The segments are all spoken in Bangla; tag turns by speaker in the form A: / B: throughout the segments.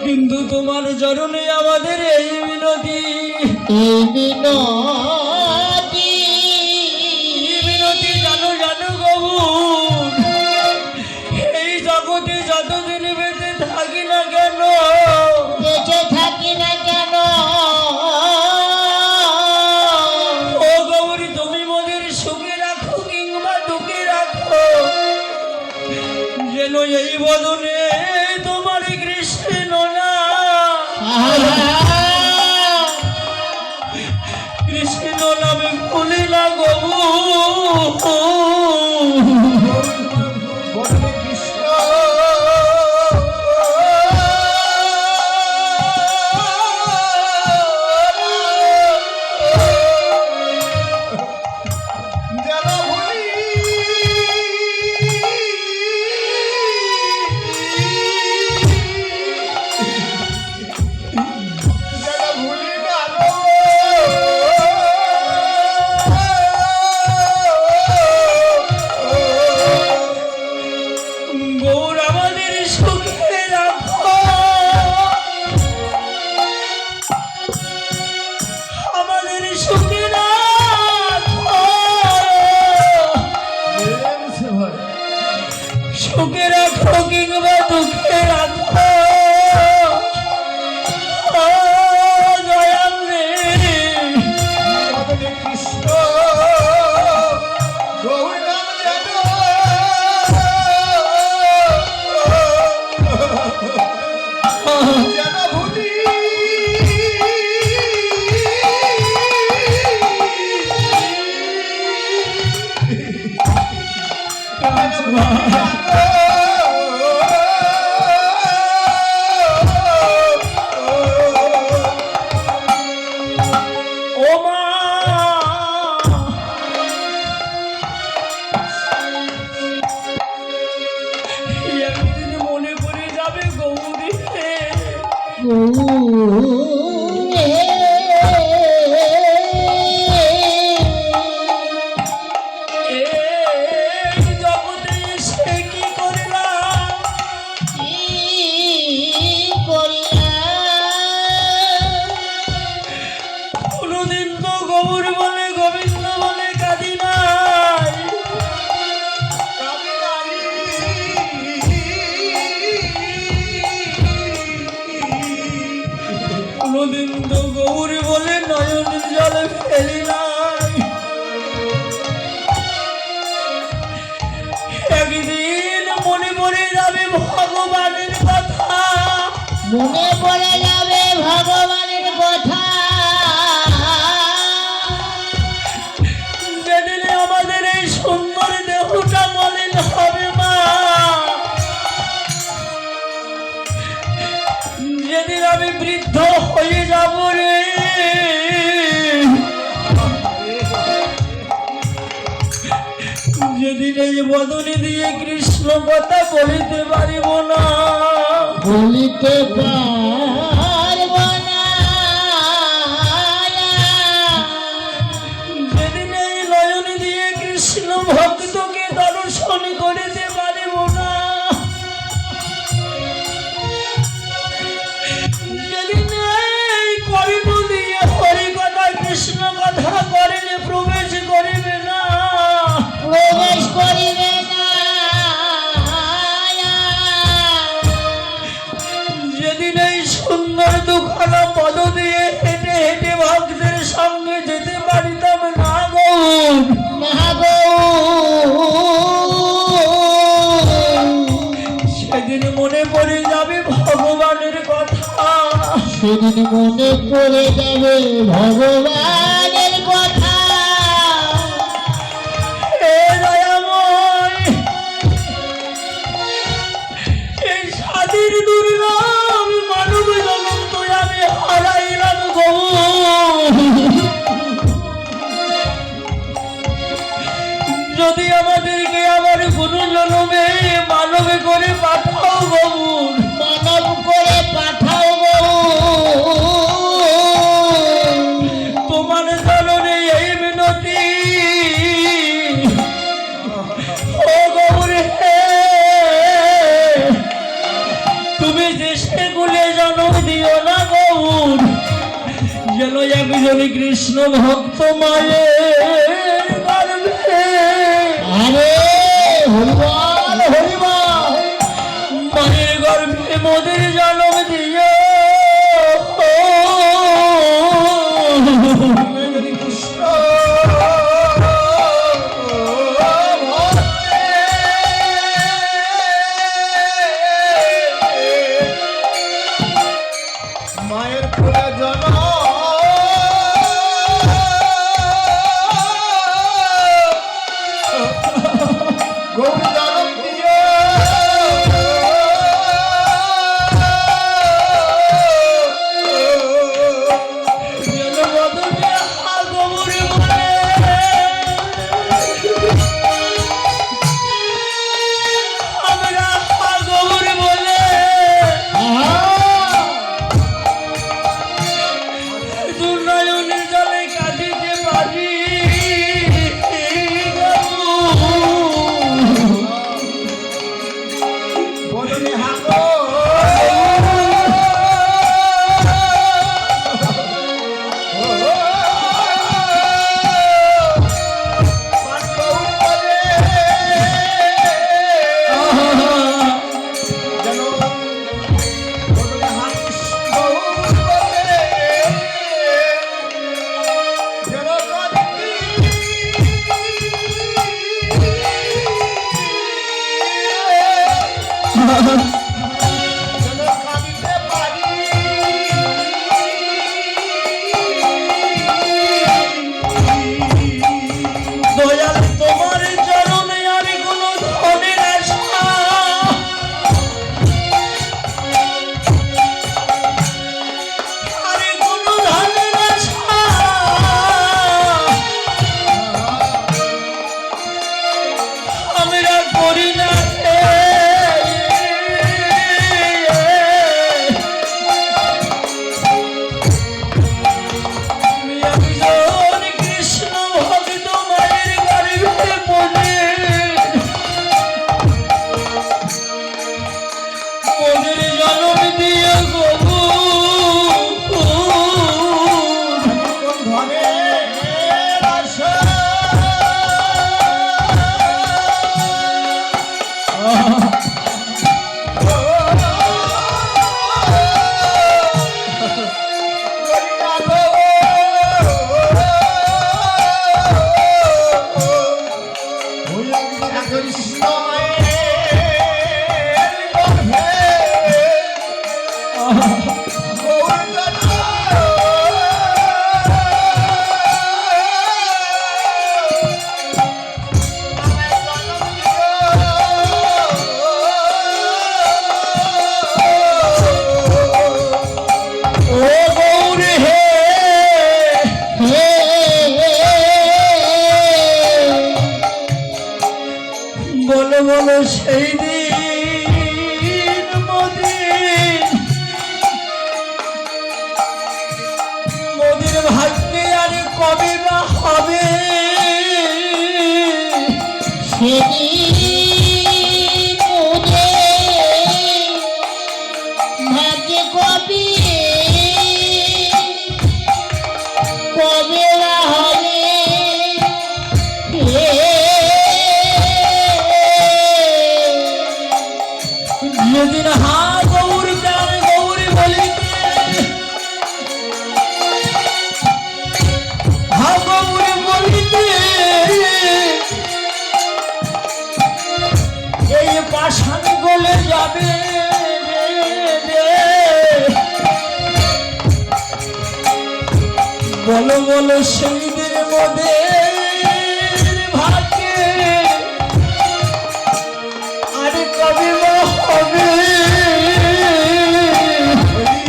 A: কিন্তু তোমার চরণে আমাদের এই মিনতি, জানো জানো গৌর, এই জগতে যতদিন বেঁচে থাকি না কেন, ও গৌরী, তুমি মোদের সুখে রাখো কিংবা দুঃখে রাখো, যেন এই বদনে তোমার কৃষ্ণ না, কৃষ্ণ নামে ভুলে না গৌর। সুখে রাখো কিংবা দুঃখে রাখো, দয়াল রে কৃষ্ণ গৌর নাম জানো, যেন ভুলি কোনদিন তো গৌরী বলে নয়ন জলে ফেলি নাই, একদিন মনে পড়ে যাবে ভগবানের কথা,
B: মনে পড়ে যাবে ভগবানের কথা,
A: যেদিন আমাদের এই সুন্দর দেহটা মলিন হবে মা, যেদিন আমি বৃদ্ধ হয়ে যাব রে, যেদিন এই বদনে দিয়ে কৃষ্ণ কথা বলিতে পারিব না,
B: বলিতে পারব না,
A: যেদিন এই নয়ন দিয়ে কৃষ্ণ ভক্তকে দর্শন করিতে পারিব না, যেদিন এই কর্ম দিয়ে হরি কথা কৃষ্ণ কথা করিলে প্রবেশ করিবে না,
B: প্রবেশ করিবে না,
A: যেদিন এই সুন্দর দুখানা পদ দিয়ে হেঁটে হেঁটে ভক্তের সঙ্গে যেতে পারিতাম না গৌর, সেদিন মনে পড়ে যাবে ভগবানের কথা,
B: সেদিন মনে পড়ে যাবে ভগবানের কথা,
A: হে দয়াময়, এই স্বাধীন দুর্গম মানব জগৎ তো আমি হারাইলাম গৌর, যদি আমাদেরকে আবার কোনো জন্মে মানব করে পাঠাও গৌর,
B: মানব করে পাঠাও
A: তোমার চরণে এই মিনতি, ও গৌর হে, তুমি হয়েছে সেগুলো জন্ম দিও না গৌর, যেন একজন কৃষ্ণ ভক্ত মায়ের গর্ভে,
B: আরে হরিবল হরিবল,
A: মায়ের গর্ভে মোদের জন্ম দিও।
B: কৃষ্ণ মায়ের প্রয়োজন গৌরী জনম দিও।
A: যেন মদনে হাগবুর বলে, আমরা হাগবুর বলে দুর্নয়নের জলে কাটিতে পারি।
B: বদনে হাগো
A: দয়াল তোমার চরণে আর কোনো ধনের আশা, আর কোনো ধনের আশা আমরা করি না। আমি একজন কৃষ্ণ ভক্ত মায়ের গর্ভে পড়ে, মোদের জন্ম দিয়ে গবু
B: ধরে আশা কৃষ্ণ মায়ের গর্ভে
A: ও গৌর হে, বলো বলো সেই দিন মোদের ভাগ্যে আর কবে বা হবে।
B: সেদিন মোদের ভাগ্যে কবে কবে না হবে
A: যেদিন হা গৌর প্রাণ গৌরী বলিতে, হা গৌরী বলিতে এই পাষাণ গলে যাবে। বলো বলো সেই দিন মোদের ভাগ্যে আর কবে বা হবে।
B: সেদিন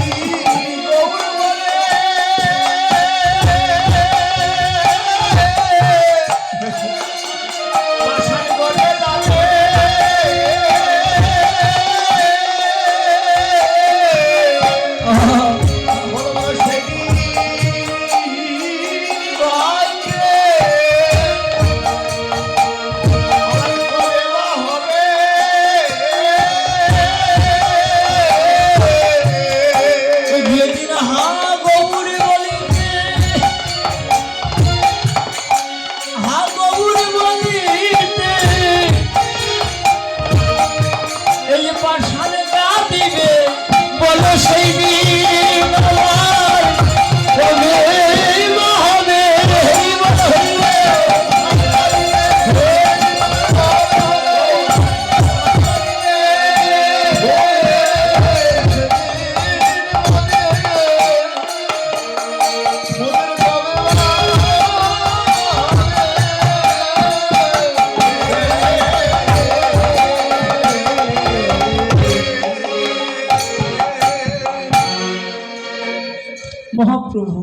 A: মহাপ্রভু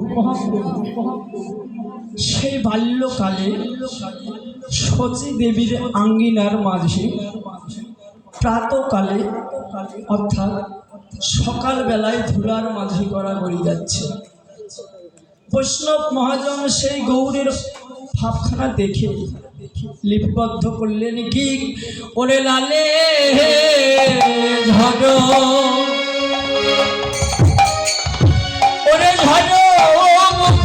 A: সেই বাল্যকালে সতী দেবীর আঙ্গিনার মাঝে প্রাতকালে অর্থাৎ সকালবেলায় ধুলার মাঝে গড়াগড়ি যাচ্ছে। বৈষ্ণব মহাজন সেই গৌরের ভাবখানা দেখে লিপিবদ্ধ করলেন কি, ওরে লালে ঝড়, ওরে ঝড় মুখ,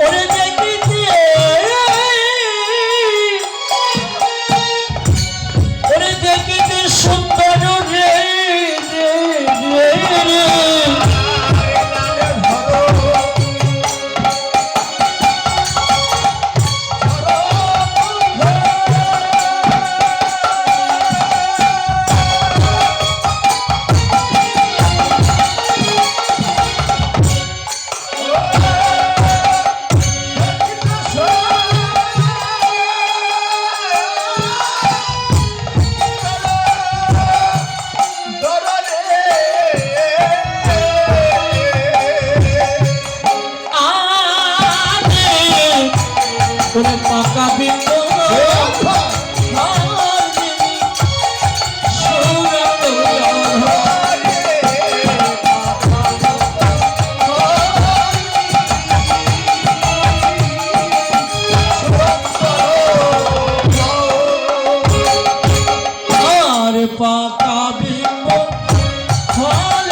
A: ওরে দেখিতে, ওরে দেখিতে সুন্দর রে রে রে রে, ওরে পাকা বিম্ব পাকা বিম্ব ফল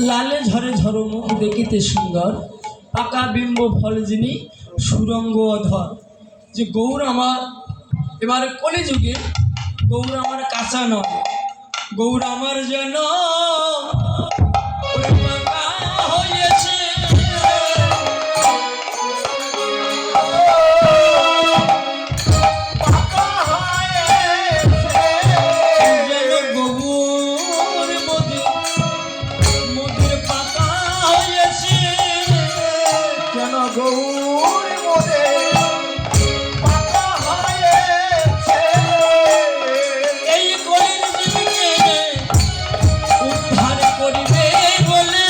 A: লালে ঝরে ঝরো মুখ দেখিতে সুন্দর, পাকা বিম্ব ফল যিনি সুরঙ্গ অধর। যে গৌর আমার এবার কলিযুগে গৌর আমার কাঁচা নয়, গৌর আমার যেন পাকা হয়েছে, যেন গৌর মধুর পাকা হয়েছে,
B: কেন গৌর মোরে পাকা হয়েছে,
A: এই কলির জীবকে উদ্ধার করিবে বলে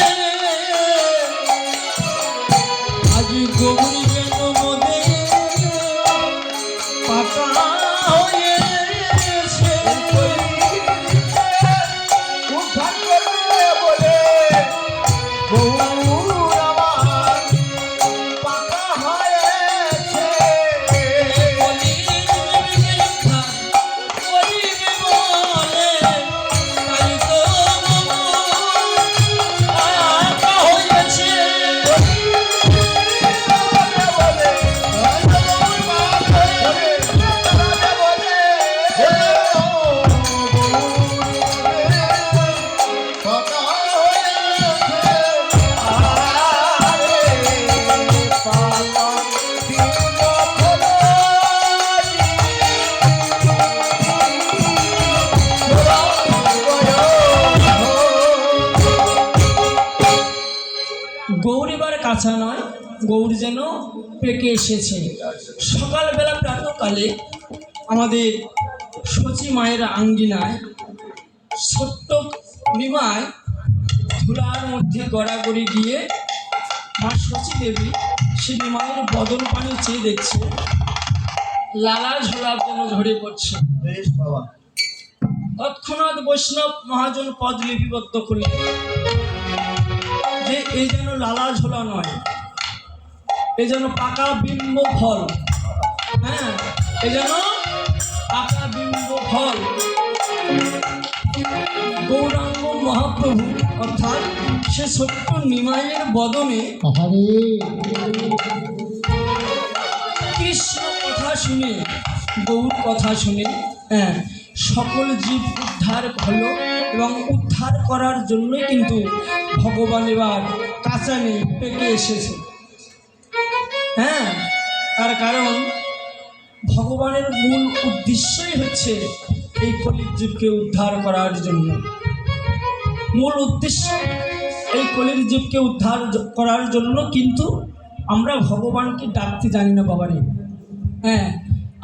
A: আজ গৌরী যেন মদে পাকা হয়েছে।
B: উদ্ধার করবে বলে গৌর আমার পাকা হয়েছে,
A: কলির জীবকে উদ্ধার করিবে বলে তাই তো পাকা হয়েছে। গৌর এবার কাঁচা নয়, গৌর যেন পেকে এসেছে। সকালবেলা প্রাতকালে আমাদের সচী মায়ের আঙ্গিনায় ছোট্ট নিমায় ধুলার মধ্যে গড়াগড়ি গিয়ে মা সচী দেবী সে নিমায়ের বদন পানি চেয়ে দেখছে, লালা ঝোলাপ যেন ঝরে পড়ছে। তৎক্ষণাৎ বৈষ্ণব মহাজন পদ লিপিবদ্ধ করলেন যে এই যেন লালা ঝোলা নয়, এই যেন পাকা বিম্ব ফল, হ্যাঁ এই যেন পাকা বিম্ব ফল। গৌরাঙ্গ মহাপ্রভু অর্থাৎ সে ছোট্ট নিমাইয়ের বদনে কৃষ্ণ কথা শুনে, গৌর কথা শুনে হ্যাঁ সকল জীব উদ্ধার হলো, এবং উদ্ধার করার জন্যই কিন্তু ভগবান এবার কাঁচা নেই পেকে এসেছে। হ্যাঁ তার কারণ ভগবানের মূল উদ্দেশ্যই হচ্ছে এই কলির যুগকে উদ্ধার করার জন্য। মূল উদ্দেশ্য এই কলির যুগকে উদ্ধার করার জন্য, কিন্তু আমরা ভগবানকে ডাকতে জানি না বাবারে। হ্যাঁ,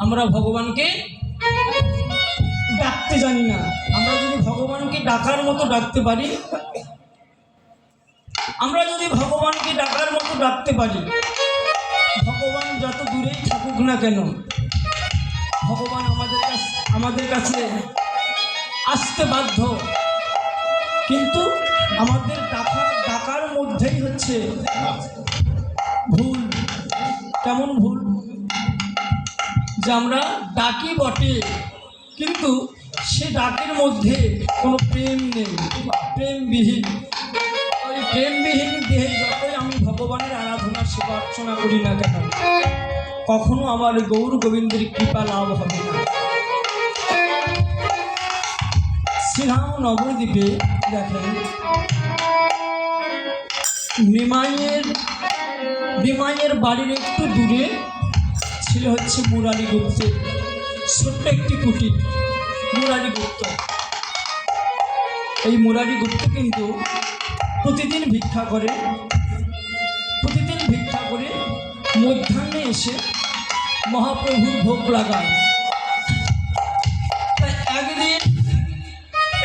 A: আমরা ভগবানকে ডাকতে জানি না। আমরা যদি ভগবানকে ডাকার মতো ডাকতে পারি, আমরা যদি ভগবানকে ডাকার মতো ডাকতে পারি, ভগবান যত দূরেই থাকুক না কেন, ভগবান আমাদের কাছে আসতে বাধ্য। কিন্তু আমাদের ডাকার মধ্যেই হচ্ছে ভুল। কেমন ভুল? যে আমরা ডাকি বটে, কিন্তু সে ডাকের মধ্যে কোনো প্রেম নেই, প্রেমবিহীন। ওই প্রেমবিহীন দেহে যতই আমি ভগবানের আরাধনা সেবা অর্চনা করি না কেন, কখনো আমার গৌর গোবিন্দের কৃপা লাভ হবে না। শ্রীরাম নবদ্বীপে দেখেন, নিমাইয়ের বাড়ির একটু দূরে ছিল হচ্ছে মুরারি গুপ্তের ছোট্ট একটি কুটির। মুরারি গুপ্ত, এই মুরারি গুপ্ত কিন্তু প্রতিদিন ভিক্ষা করে মধ্যাহ্নে এসে মহাপ্রভুর ভোগ লাগায়। তাই একদিন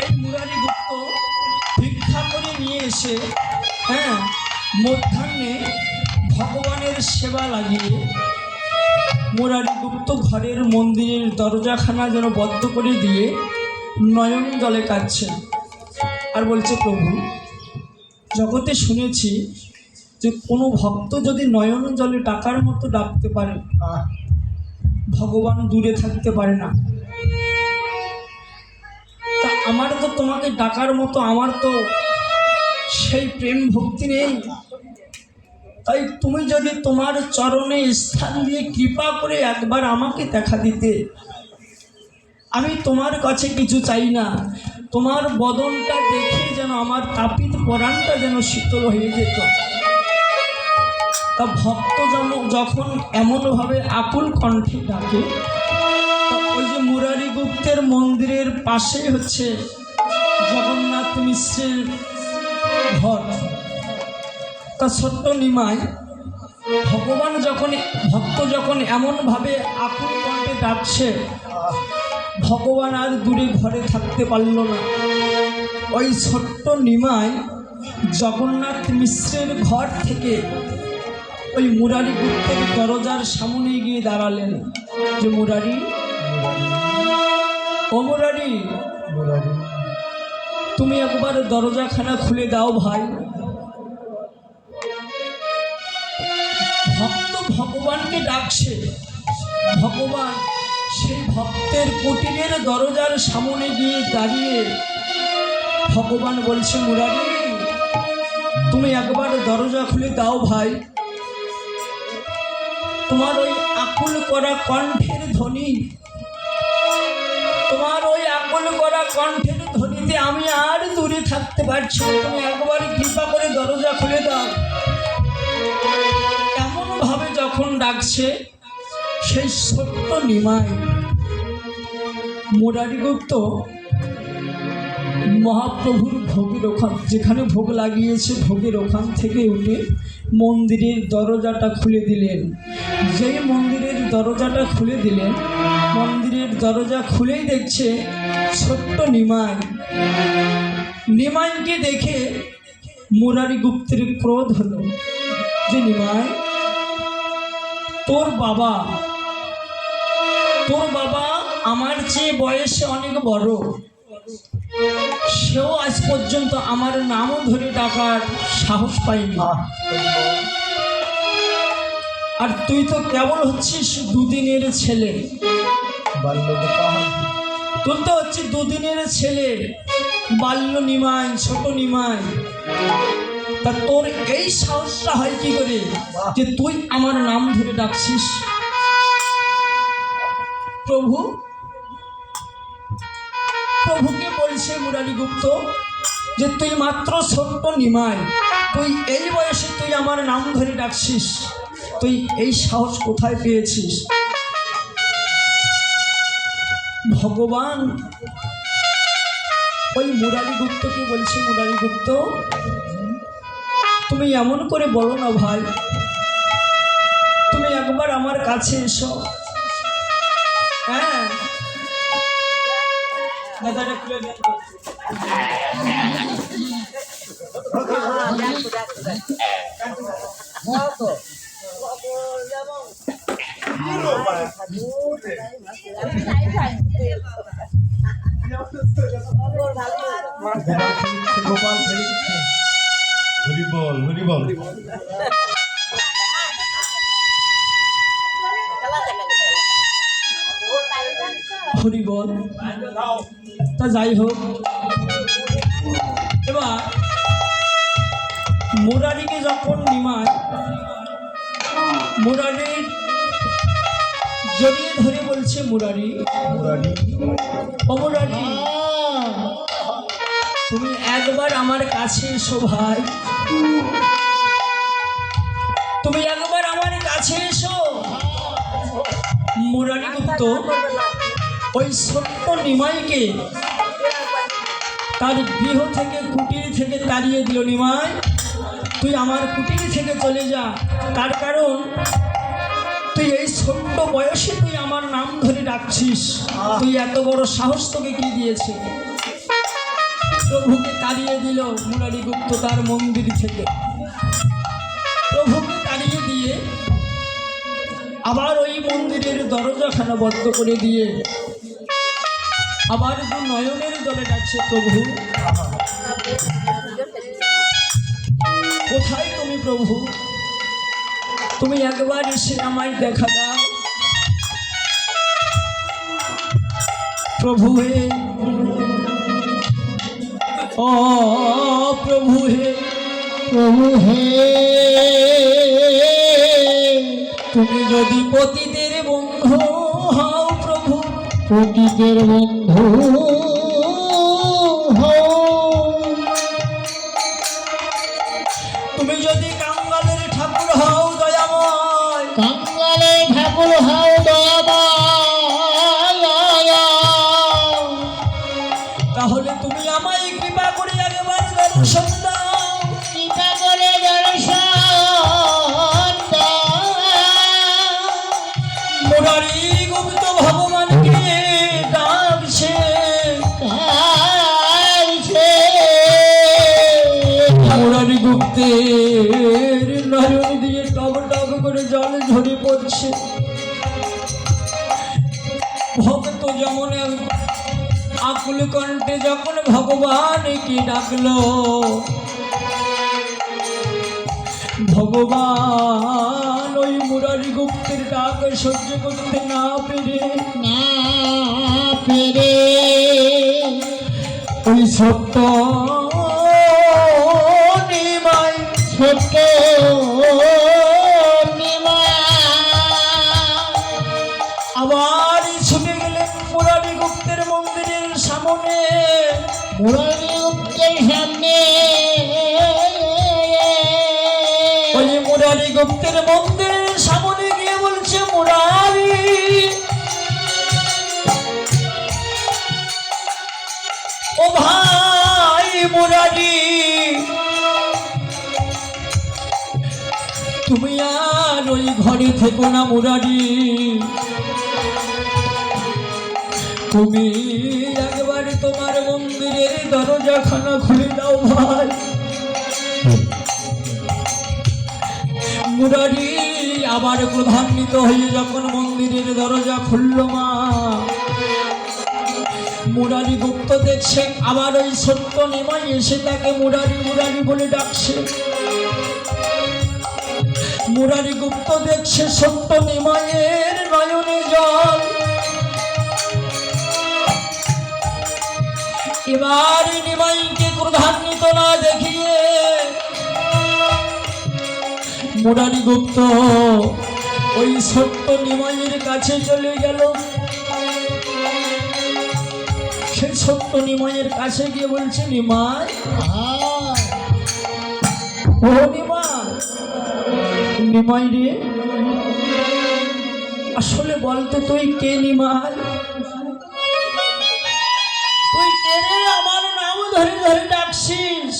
A: এই মুরারি গুপ্ত ভিক্ষা করে নিয়ে এসে মধ্যাহ্নে ভগবানের সেবা লাগিয়ে মুরারি গুপ্ত ঘরের মন্দিরের দরজাখানা যেন বদ্ধ করে দিয়ে নয়ন জলে কাঁদছেন আর বলছে, প্রভু, জগতে শুনেছি যে কোনো ভক্ত যদি নয়ন জলে ডাকার মতো ডাকতে পারে, ভগবান দূরে থাকতে পারে না। তা আমার তো তোমাকে ডাকার মতো আমার তো সেই প্রেম ভক্তি নেই। তাই তুমি যদি তোমার চরণে স্থান দিয়ে কৃপা করে একবার আমাকে দেখা দিতে, আমি তোমার কাছে কিছু চাই না, তোমার বদনটা দেখে যেন আমার তাপিত পরাণটা যেন শীতল হয়ে যেত। তা ভক্ত যখন এমনভাবে আকুল কণ্ঠে ডাকে, ওই যে মুরারি গুপ্তের মন্দিরের পাশে হচ্ছে জগন্নাথ মিশ্রের ঘর। তা ছোট্ট নিমাই ভক্ত যখন এমনভাবে আকুল কণ্ঠে ডাকছে, ভগবান আর দূরে ঘরে থাকতে পারল না। ওই ছোট্ট নিমাই জগন্নাথ মিশ্রের ঘর থেকে ওই মুরারি গুপ্তের দরজার সামনে গিয়ে দাঁড়ালেন যে, মুরারি, ও মুরারি, তুমি একবার দরজাখানা খুলে দাও ভাই। ভক্ত ভগবানকে ডাকছে, ভগবান সেই ভক্তের কুটিরের দরজার সামনে গিয়ে দাঁড়িয়ে ভগবান বলছে, মুরারি, তুমি একবার দরজা খুলে দাও ভাই। তোমার ওই আকুল করা কণ্ঠের ধ্বনি, তোমার ওই আকুল করা কণ্ঠের ধ্বনিতে আমি আর দূরে থাকতে পারছি না, তুমি একবার কৃপা করে দরজা খুলে দাও। এমনভাবে যখন ডাকছে, সেই ছোট্ট নিমাই মুরারি গুপ্ত মহাপ্রভুর ভোগের ওখান, যেখানে ভোগ লাগিয়েছে ভোগের ওখান থেকে উঠে মন্দিরের দরজাটা খুলে দিলেন। যেই মন্দিরের দরজাটা খুলে দিলেন, মন্দিরের দরজা খুলেই দেখছে ছোট্ট নিমাইকে দেখে মুরারি গুপ্তের ক্রোধ হলো যে, নিমাই, তোর বাবা আমার চেয়ে বয়সে অনেক বড়, সেও আজ পর্যন্ত আমার নাম ধরে ডাকার সাহস পাইনি। আর তুই তো কেবল হচ্ছিস দুদিনের ছেলে, তোর তো হচ্ছে দুদিনের ছেলে, বাল্য নিমাই, ছোট নিমাই। তা তোর এই সাহসটা হয় কি করে যে তুই আমার নাম ধরে ডাকছিস? প্রভুকে বলছে মুরারি গুপ্ত যে, তুই মাত্র ছোট্ট নিমাই, তুই এই বয়সে তুই আমার নাম ধরে ডাকছিস, তুই এই সাহস কোথায় পেয়েছিস? ভগবান ওই মুরারি গুপ্তকে বলছে, মুরারি গুপ্ত তুমি এমন করে বলো না ভাই, তুমি একবার আমার কাছে এসো। হ্যাঁ দাদাটা খুলে দেন তো। গোপাল ফেলে দিচ্ছে।
B: হরি বল, হরি বল।
A: হরি বল। তা যাই হোক, এবার মুরারিকে যখন নিমায় মুরারির জড়িয়ে ধরে বলছে, মুরারি ও মুরারি তুমি একবার আমার কাছে এসো ভাই, তুমি একবার আমার কাছে এসো। মুরারি গুপ্ত ওই ছোট্ট নিমাইকে তার গৃহ থেকে, কুটির থেকে তাড়িয়ে দিল। নিমাই তুই আমার কুটির থেকে চলে যা, তার কারণ তুই এই ছোট্ট বয়সে তুই আমার নাম ধরে ডাকছিস, তুই এত বড় সাহস তোকে কি দিয়েছে? প্রভুকে তাড়িয়ে দিল মুরারি গুপ্ত তার মন্দির থেকে। প্রভুকে তাড়িয়ে দিয়ে আবার ওই মন্দিরের দরজাখানা বন্ধ করে দিয়ে আবার দু নয়নের জলে ডাকছে, প্রভু কোথায় তুমি? প্রভু তুমি একবার এসে আমায় দেখা দাও। প্রভু হে, ও প্রভু হে, প্রভু হে তুমি যদি পতিতের বন্ধু হও, প্রভু পতিতের বন্ধু হও, তুমি যদি কাঙ্গালের ঠাকুর হও দয়াময়, কাঙ্গালের ঠাকুর হও দয়াময়, তাহলে তুমি আমায় কৃপা করে একবার দর্শন দাও, কৃপা করে দর্শন দাও। মুরারি গুপ্ত ভগবানকে ডাকছে, মুরারি গুপ্তের নয়ন দিয়ে টব টব করে জল ঝরে পড়ছে। ভক্ত যেমন আকুল কণ্ঠে যখন ভগবানকে ডাকলো, ভগবান ওই মুরারি গুপ্তের ডাক সহ্য করতে না পেরে ওই ছোট্ট নিমাই, ছোট্ট নিমাই আবার ছুটে গেলেন মুরারি গুপ্তের মন্দিরের সামনে। মুরারি গুপ্তের সামনে ওই মুরারি গুপ্তের মন্দিরের সামনে গিয়ে বলছে, মুরারি ও ভাই মুরারি তুমি আর ওই ঘরে থেকো না মুরারি, তুমি একবার তোমার মন্দিরের দরজাখানা খুলে দাও ভাই। মুরারি আবার ক্রোধান্বিত হয়ে যখন মন্দিরের দরজা খুলল, মা মুরারি গুপ্ত দেখছে আবার ওই ছোট্ট নিমাই এসে তাকে মুরারি মুরারি বলে ডাকছে। মুরারি গুপ্ত দেখছে ছোট্ট নিমাইয়ের নয়নে জল। এবার নিমাইকে ক্রোধান্বিত না দেখিয়ে মুরারি গুপ্ত ওই ছোট্ট নিমাইয়ের কাছে চলে গেল। সেই ছোট্ট নিমাইয়ের কাছে গিয়ে বলছে, নিমাই ও নিমাই, নিমাই রে আসলে বলতো তুই কে? নিমাই ধরে ধরে ডাকছিস?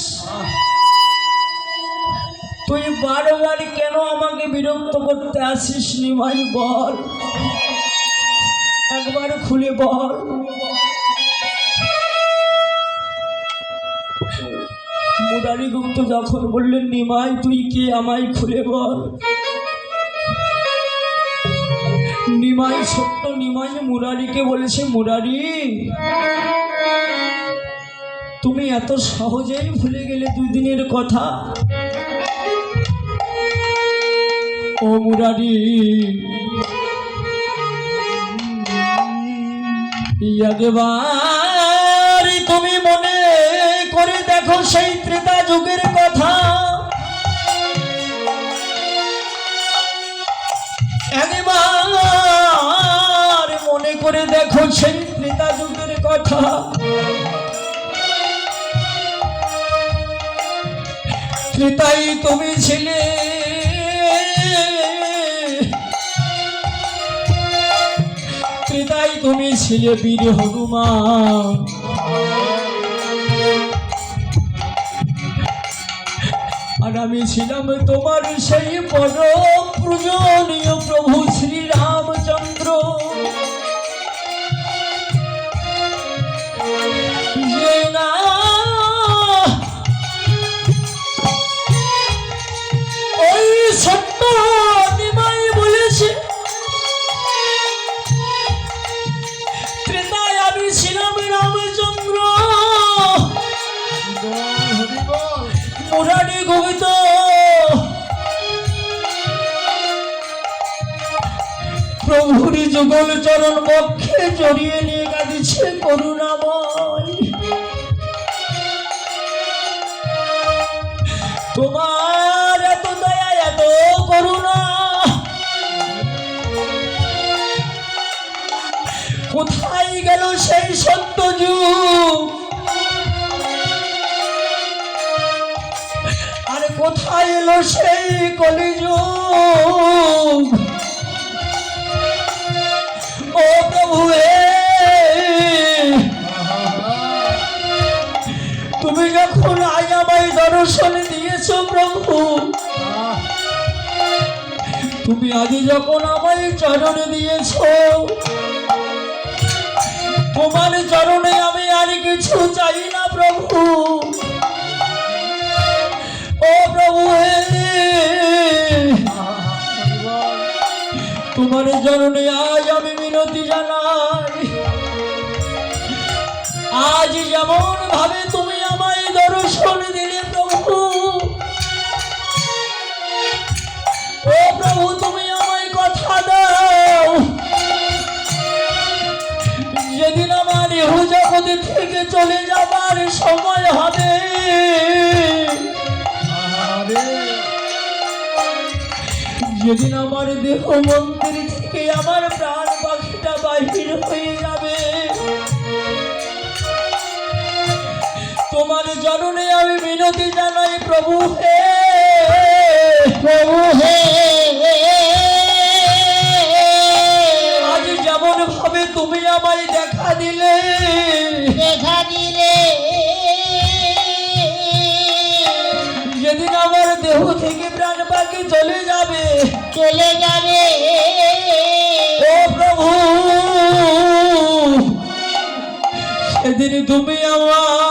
A: তুই বারবার কেন আমাকে বিরক্ত করতে আসিস নিমাই বল, একবার খুলে বল। মুরারি গুপ্ত যখন বললেন নিমাই তুই কে, আমায় খুলে বল, নিমাই ছোট্ট নিমাই মুরারিকে বলেছে, মুরারি তুমি এত সহজেই ভুলে গেলে 2 দিনের কথা? ও মুরারি, একবার তুমি মনে করে দেখো সেই ত্রেতা যুগের কথা, একবার মনে করে দেখো সেই ত্রেতা যুগের কথা। ত্রেতাই তুমি ছিলে, ত্রেতাই তুমি ছিলে বীর হনুমান, আর আমি ছিলাম তোমার সেই পরম পূজনীয় প্রভু শ্রী রামচন্দ্র। যে না ওই সত্য নিমাই বলেছে, ত্রেতায় আমি ছিলাম রামচন্দ্র। মুরারি গোবিন্দ প্রভুর যুগল চরণ বক্ষে জড়িয়ে নিয়ে কাঁদিছে করুণাময়। তোমার এত দয়া এত করুণা কোথায় গেল সেই সত্য যুগ, আর কোথায় এলো সেই কলিযুগ? ও প্রভু তুমি যখন আজ আমায় দর্শন দিয়েছো প্রভু, তুমি আজ যখন আমায় চরণ দিয়েছো, তোমার চরণে আমি আর কিছু চাই না প্রভু। ও প্রভু তোমার চরণে আজ আমি মিনতি জানাই, আজ যেমন ভাবে তুমি আমায় দর্শন দিলে প্রভু, ও প্রভু তুমি আমায় কথা দাও, যেদিন আমার ইহ জগৎ থেকে চলে যাবার সময় হবে, যেদিন আমার দেহ মন্দির থেকে আমার প্রাণ পাখিটা বাহির হয়ে যাবে, তোমার চরণে আমি মিনতি জানাই প্রভু হে, প্রভু হে আজ যেমন ভাবে তুমি আমায় দেখা দিলে, যেদিন আমার দেহ থেকে প্রাণ পাখি চলে যাবে, ও প্রভু সেদিন তুমি আমার